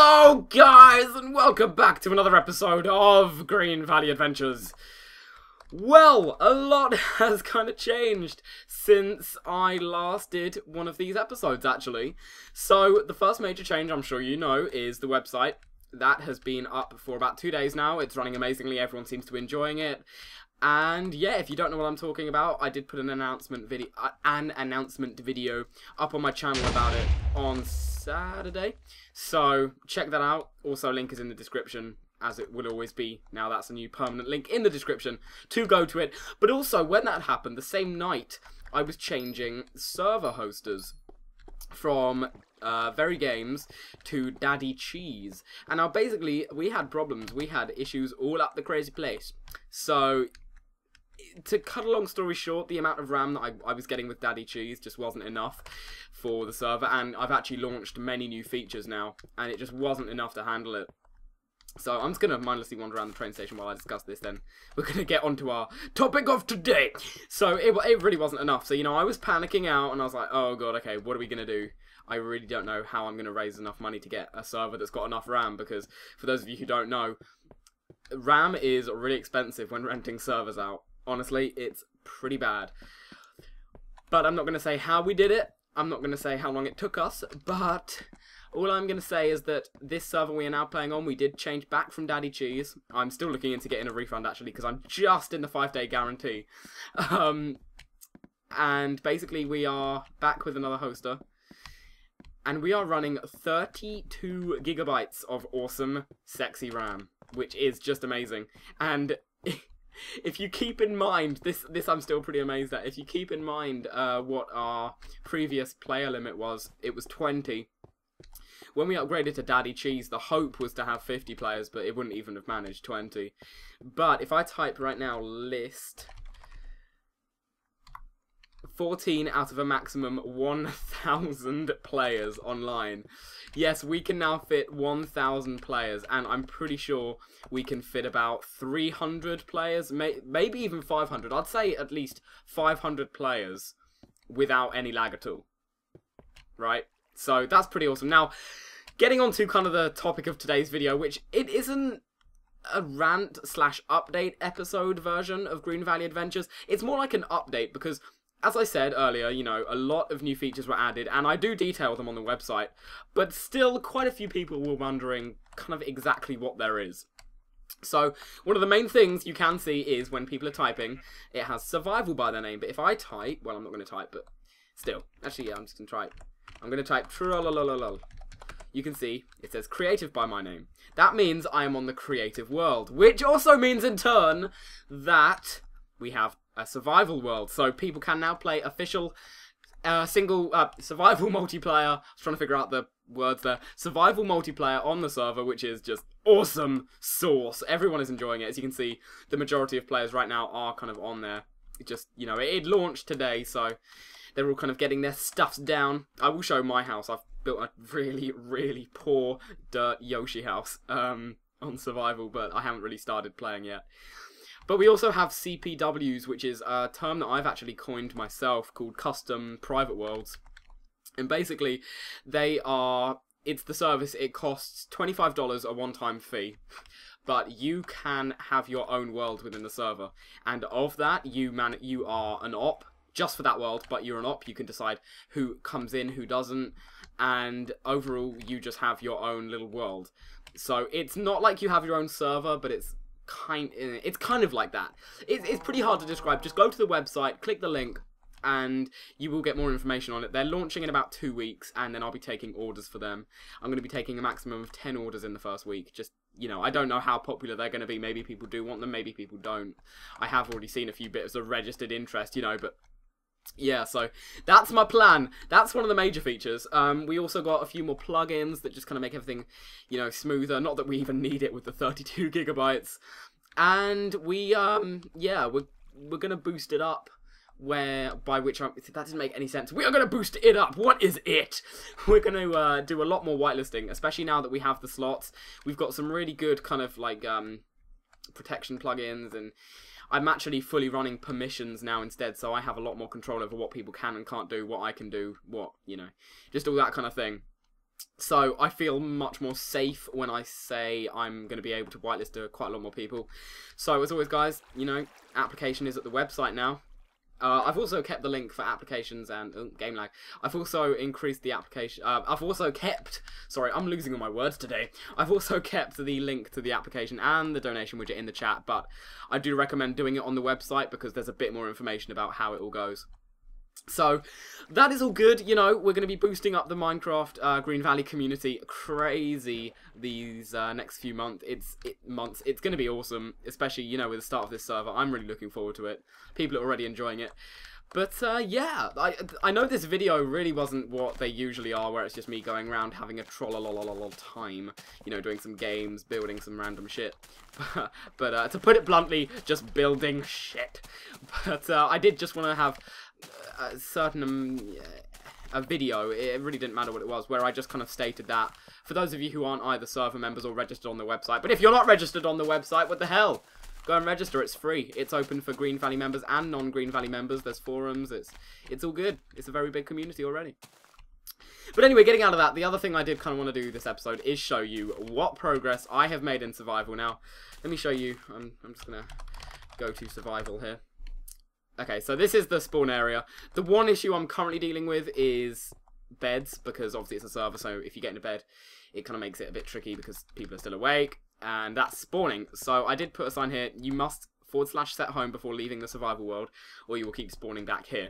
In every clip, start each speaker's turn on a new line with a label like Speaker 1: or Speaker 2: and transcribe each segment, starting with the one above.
Speaker 1: Hello guys and welcome back to another episode of Green Valley Adventures. Well, a lot has kind of changed since I last did one of these episodes actually. So the first major change, I'm sure you know, is the website. That has been up for about 2 days now. It's running amazingly, everyone seems to be enjoying it. And yeah, if you don't know what I'm talking about, I did put an announcement video up on my channel about it on Saturday. So check that out. Also, link is in the description, as it will always be. Now that's a new permanent link in the description to go to it. But also, when that happened, the same night, I was changing server hosters from Very Games to Daddy Cheese. And now basically, we had problems. We had issues all up the crazy place. So to cut a long story short, the amount of RAM that I was getting with Daddy Cheese just wasn't enough for the server, and I've actually launched many new features now, and it just wasn't enough to handle it. So I'm just going to mindlessly wander around the train station while I discuss this then. We're going to get onto our topic of today. So it really wasn't enough. So, you know, I was panicking out, and I was like, oh god, okay, what are we going to do? I really don't know how I'm going to raise enough money to get a server that's got enough RAM, because for those of you who don't know, RAM is really expensive when renting servers out. Honestly, it's pretty bad. But I'm not going to say how we did it. I'm not going to say how long it took us. But all I'm going to say is that this server we are now playing on, we did change back from Daddy Cheese. I'm still looking into getting a refund, actually, because I'm just in the 5-day guarantee. And basically, we are back with another hoster. And we are running 32 gigabytes of awesome, sexy RAM, which is just amazing. And if you keep in mind, this I'm still pretty amazed at, if you keep in mind what our previous player limit was, it was 20. When we upgraded to Daddy Cheese, the hope was to have 50 players, but it wouldn't even have managed 20. But if I type right now, list 14 out of a maximum 1,000 players online. Yes, we can now fit 1,000 players, and I'm pretty sure we can fit about 300 players, maybe even 500. I'd say at least 500 players without any lag at all. Right? So that's pretty awesome. Now, getting on to kind of the topic of today's video, which it isn't a rant/update episode version of Green Valley Adventures. It's more like an update because, as I said earlier, you know, a lot of new features were added, and I do detail them on the website, but still quite a few people were wondering kind of exactly what there is. So, one of the main things you can see is when people are typing, it has survival by their name, but if I type, well, I'm not going to type, but still, actually, yeah, I'm just going to try. I'm going to type trololololol. You can see it says creative by my name. That means I am on the creative world, which also means in turn that we have a survival world, so people can now play official single survival multiplayer. I was trying to figure out the words there. Survival multiplayer on the server, which is just awesome sauce. Everyone is enjoying it. As you can see, the majority of players right now are kind of on there. It just, you know, it launched today, so they're all kind of getting their stuffs down. I will show my house. I've built a really, really poor dirt Yoshi house on survival, but I haven't really started playing yet. But we also have CPWs, which is a term that I've actually coined myself, called Custom Private Worlds. And basically, it's the service, it costs $25 a one-time fee. But you can have your own world within the server. And of that, you are an op, just for that world, but you're an op. You can decide who comes in, who doesn't. And overall, you just have your own little world. So it's not like you have your own server, but it's kind of like that. It's pretty hard to describe. Just go to the website, click the link, and you will get more information on it. They're launching in about 2 weeks, and then I'll be taking orders for them. I'm going to be taking a maximum of 10 orders in the first week. Just, you know, I don't know how popular they're going to be. Maybe people do want them, maybe people don't. I have already seen a few bits of registered interest, you know, but yeah, so that's my plan. That's one of the major features. We also got a few more plugins that just kind of make everything, you know, smoother. Not that we even need it with the 32 gigabytes. And we, yeah, we're going to boost it up. That doesn't make any sense. We are going to boost it up. What is it? We're going to do a lot more whitelisting, especially now that we have the slots. We've got some really good kind of like protection plugins, and I'm actually fully running permissions now instead, so I have a lot more control over what people can and can't do, what I can do, what, you know, just all that kind of thing. So I feel much more safe when I say I'm going to be able to whitelist to quite a lot more people. So as always, guys, you know, application is at the website now. I've also kept the link for applications and game lag. I've also increased the application. I've also kept. Sorry, I'm losing all my words today. I've also kept the link to the application and the donation widget in the chat. But I do recommend doing it on the website because there's a bit more information about how it all goes. So that is all good. You know, we're going to be boosting up the Minecraft Green Valley community crazy these next few months. It's going to be awesome, especially, you know, with the start of this server. I'm really looking forward to it. People are already enjoying it. But yeah, I know this video really wasn't what they usually are, where it's just me going around having a troll time, you know, doing some games, building some random shit. But to put it bluntly, just building shit. But I did just want to have a certain a video, it really didn't matter what it was, where I just kind of stated that for those of you who aren't either server members or registered on the website. But if you're not registered on the website, what the hell? Go and register. It's free. It's open for Green Valley members and non-Green Valley members. There's forums. It's all good. It's a very big community already. But anyway, getting out of that, the other thing I did kind of want to do this episode is show you what progress I have made in survival. Now, let me show you. I'm just gonna go to survival here. Okay, so this is the spawn area. The one issue I'm currently dealing with is beds, because obviously it's a server, so if you get into bed, it kind of makes it a bit tricky because people are still awake, and that's spawning. So I did put a sign here, you must /set home before leaving the survival world, or you will keep spawning back here.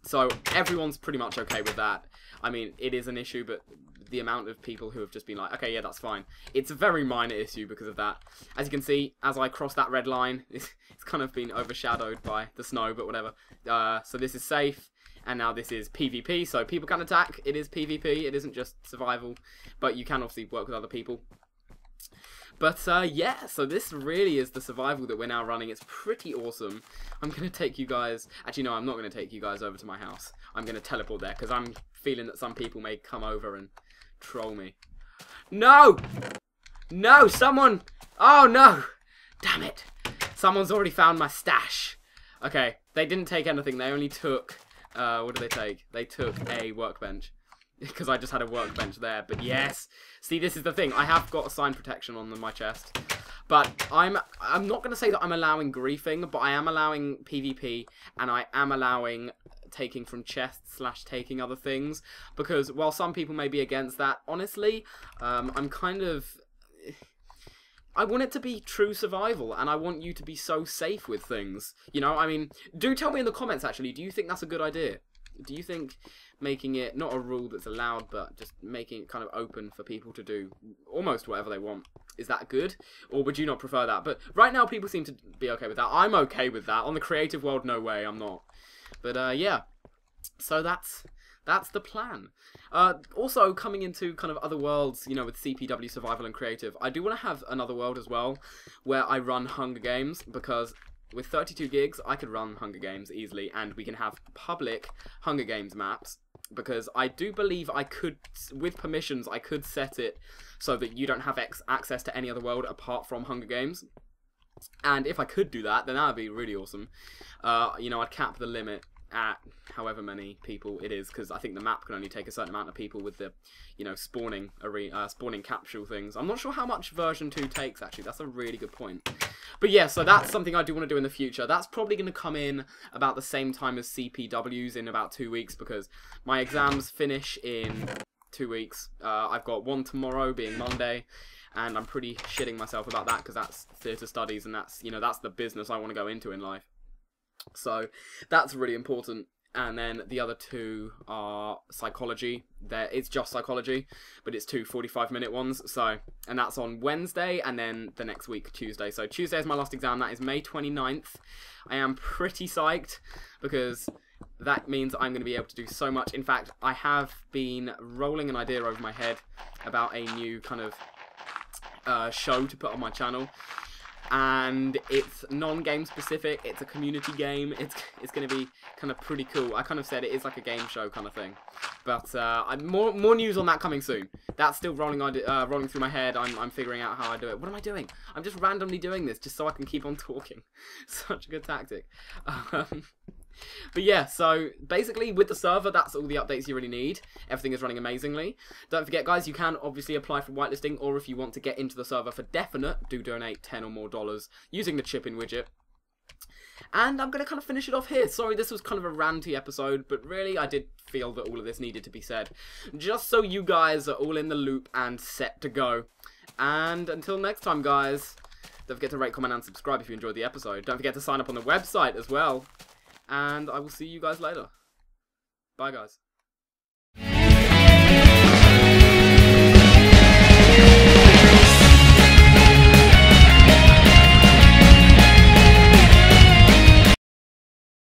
Speaker 1: So everyone's pretty much okay with that. I mean, it is an issue, but the amount of people who have just been like, okay, yeah, that's fine. It's a very minor issue because of that. As you can see, as I cross that red line, it's kind of been overshadowed by the snow, but whatever. So this is safe, and now this is PvP, so people can attack. It is PvP, it isn't just survival, but you can obviously work with other people. But yeah, so this really is the survival that we're now running. It's pretty awesome. I'm going to take you guys... Actually, no, I'm not going to take you guys over to my house. I'm going to teleport there, because I'm feeling that some people may come over and troll me. No! No, someone... Oh, no! Damn it. Someone's already found my stash. Okay, they didn't take anything. They only took... what did they take? They took a workbench. Because I just had a workbench there. But yes, see, this is the thing. I have got a sign protection on my chest. But I'm not going to say that I'm allowing griefing, but I am allowing PvP, and I am allowing taking from chests / taking other things. Because while some people may be against that, honestly, I'm kind of... I want it to be true survival, and I want you to be so safe with things. You know, I mean, do tell me in the comments, actually, do you think that's a good idea? Do you think making it not a rule that's allowed, but just making it kind of open for people to do almost whatever they want, is that good? Or would you not prefer that? But right now people seem to be okay with that. I'm okay with that. On the creative world, no way, I'm not. But yeah, so that's the plan. Also, coming into kind of other worlds, you know, with CPW, survival and creative, I do want to have another world as well, where I run Hunger Games, because with 32 gigs, I could run Hunger Games easily, and we can have public Hunger Games maps, because I do believe I could, with permissions, I could set it so that you don't have access to any other world apart from Hunger Games. And if I could do that, then that would be really awesome. You know, I'd cap the limit at however many people it is, because I think the map can only take a certain amount of people with the, you know, spawning capsule things. I'm not sure how much version 2 takes, actually. That's a really good point. But yeah, so that's something I do want to do in the future. That's probably going to come in about the same time as CPWs in about 2 weeks, because my exams finish in 2 weeks. I've got one tomorrow, being Monday, and I'm pretty shitting myself about that, because that's theatre studies, and that's, you know, that's the business I want to go into in life. So that's really important. And then the other two are psychology. It's just psychology, but it's two 45-minute ones. So, and that's on Wednesday, and then the next week, Tuesday. So Tuesday is my last exam. That is May 29th. I am pretty psyched, because that means I'm going to be able to do so much. In fact, I have been rolling an idea over my head about a new kind of show to put on my channel. And it's non-game specific, it's a community game, it's going to be kind of pretty cool. I kind of said it is like a game show kind of thing. But more news on that coming soon. That's still rolling through my head. I'm figuring out how I do it. What am I doing? I'm just randomly doing this just so I can keep on talking. Such a good tactic. But yeah, so basically with the server, that's all the updates you really need. Everything is running amazingly. Don't forget, guys, you can obviously apply for whitelisting, or if you want to get into the server for definite, do donate $10 or more using the chip-in widget. And I'm going to kind of finish it off here. Sorry, this was kind of a ranty episode, but really I did feel that all of this needed to be said. Just so you guys are all in the loop and set to go. And until next time, guys, don't forget to rate, comment, and subscribe if you enjoyed the episode. Don't forget to sign up on the website as well. And I will see you guys later. Bye, guys.